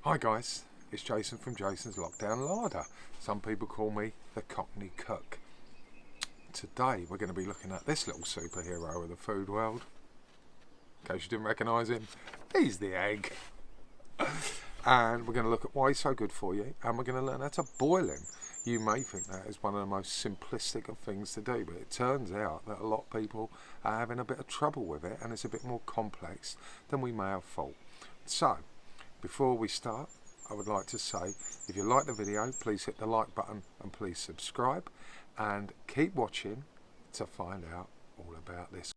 Hi guys, it's Jason from Jason's Lockdown Larder. Some people call me the Cockney Cook. Today we're going to be looking at this little superhero of the food world. In case you didn't recognise him, he's the egg. And we're going to look at why he's so good for you, and we're going to learn how to boil him. You may think that is one of the most simplistic of things to do, but it turns out that a lot of people are having a bit of trouble with it, and it's a bit more complex than we may have thought. So, before we start, I would like to say, if you like the video, please hit the like button and please subscribe, and keep watching to find out all about this.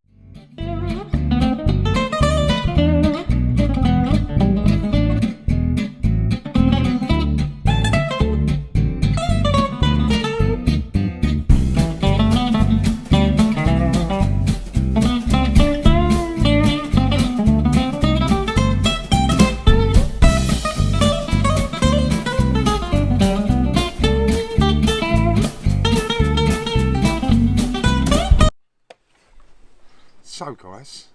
So guys,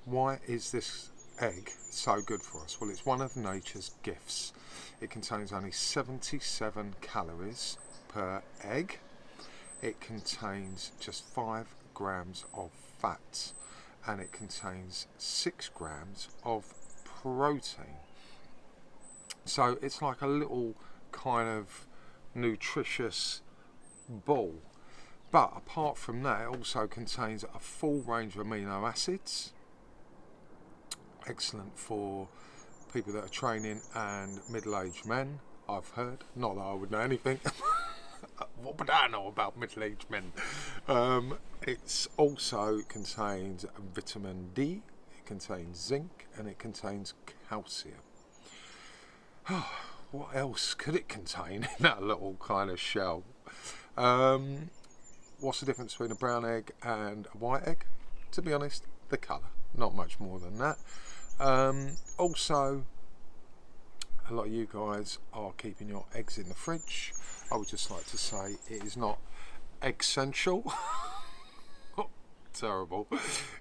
why is this egg so good for us? Well, it's one of nature's gifts. It contains only 77 calories per egg. It contains just 5 grams of fat, and it contains 6 grams of protein. So it's like a little kind of nutritious ball. But apart from that, it also contains a full range of amino acids. Excellent for people that are training and middle-aged men, I've heard. Not that I would know anything. What would I know about middle-aged men? It also contains vitamin D, it contains zinc, and it contains calcium. What else could it contain in that little kind of shell? What's the difference between a brown egg and a white egg? To be honest, the colour. Not much more than that. Also, a lot of you guys are keeping your eggs in the fridge. I would just like to say it is not essential. Terrible.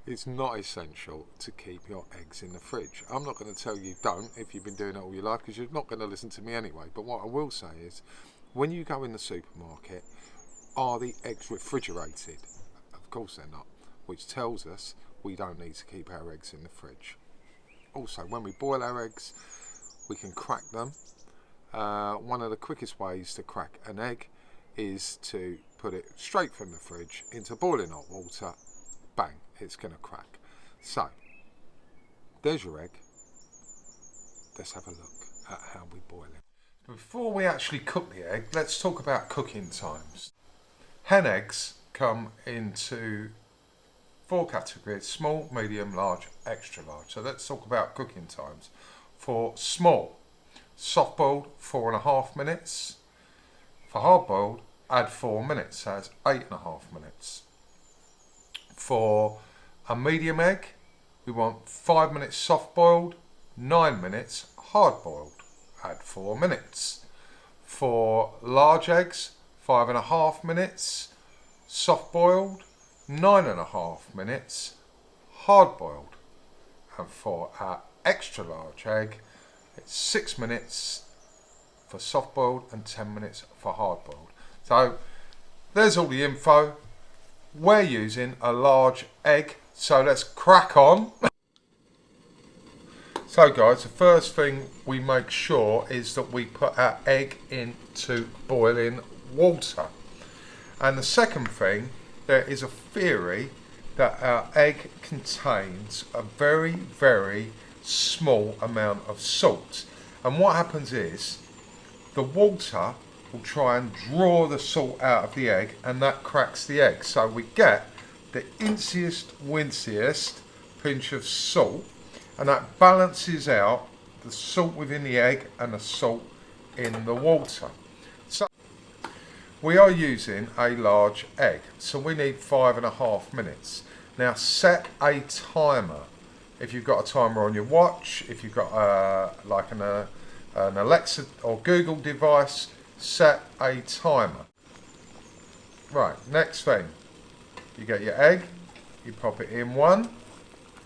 It's not essential to keep your eggs in the fridge. I'm not going to tell you don't if you've been doing it all your life, because you're not going to listen to me anyway. But what I will say is, when you go in the supermarket, are the eggs refrigerated? Of course they're not, which tells us we don't need to keep our eggs in the fridge. Also, when we boil our eggs, we can crack them. One of the quickest ways to crack an egg is to put it straight from the fridge into boiling hot water. Bang, it's going to crack. So, there's your egg. Let's have a look at how we boil it. Before we actually cook the egg, let's talk about cooking times. Hen eggs come into 4 categories: small, medium, large, extra large. So let's talk about cooking times. For small, soft boiled 4.5 minutes. For hard boiled, add 4 minutes, so that's 8.5 minutes. For a medium egg, we want 5 minutes soft boiled, 9 minutes hard boiled, add 4 minutes. For large eggs, 5.5 minutes soft boiled, 9.5 minutes hard boiled. And for our extra large egg, it's 6 minutes for soft boiled and 10 minutes for hard boiled. So there's all the info. We're using a large egg, so let's crack on. So guys, the first thing we make sure is that we put our egg into boiling water. And the second thing, there is a theory that our egg contains a very, very small amount of salt. And what happens is, the water will try and draw the salt out of the egg, and that cracks the egg. So we get the inchiest, winciest pinch of salt, and that balances out the salt within the egg and the salt in the water. So we are using a large egg, so we need 5.5 minutes. Now set a timer. If you've got a timer on your watch, if you've got an Alexa or Google device, set a timer. Right, next thing, you get your egg, you pop it in 1,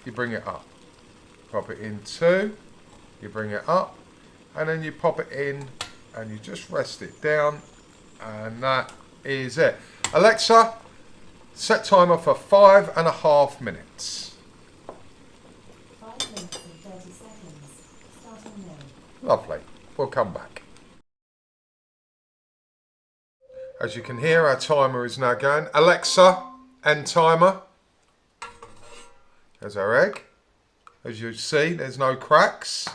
you bring it up. Pop it in 2, you bring it up. and then you pop it in and you just rest it down, and that is it. Alexa, set timer for 5.5 minutes. 5 minutes and 30 seconds. Starting now. Lovely. We'll come back. As you can hear, our timer is now going. Alexa, end timer. There's our egg. As you see, there's no cracks.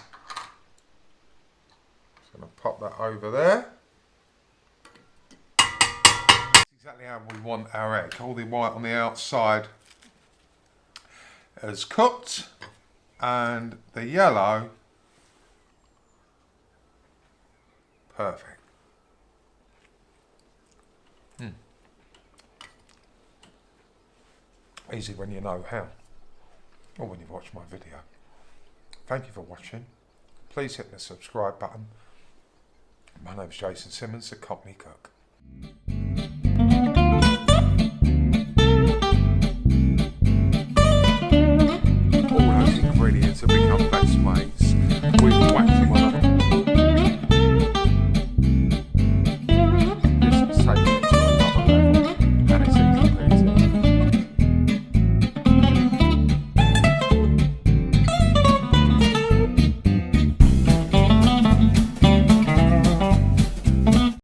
Just going to pop that over there. That's exactly how we want our egg. All the white on the outside is cooked, and the yellow perfect. Easy when you know how, or when you watch my video. Thank you for watching. Please hit the subscribe button. My name's Jason Simmons, the Cockney Cook.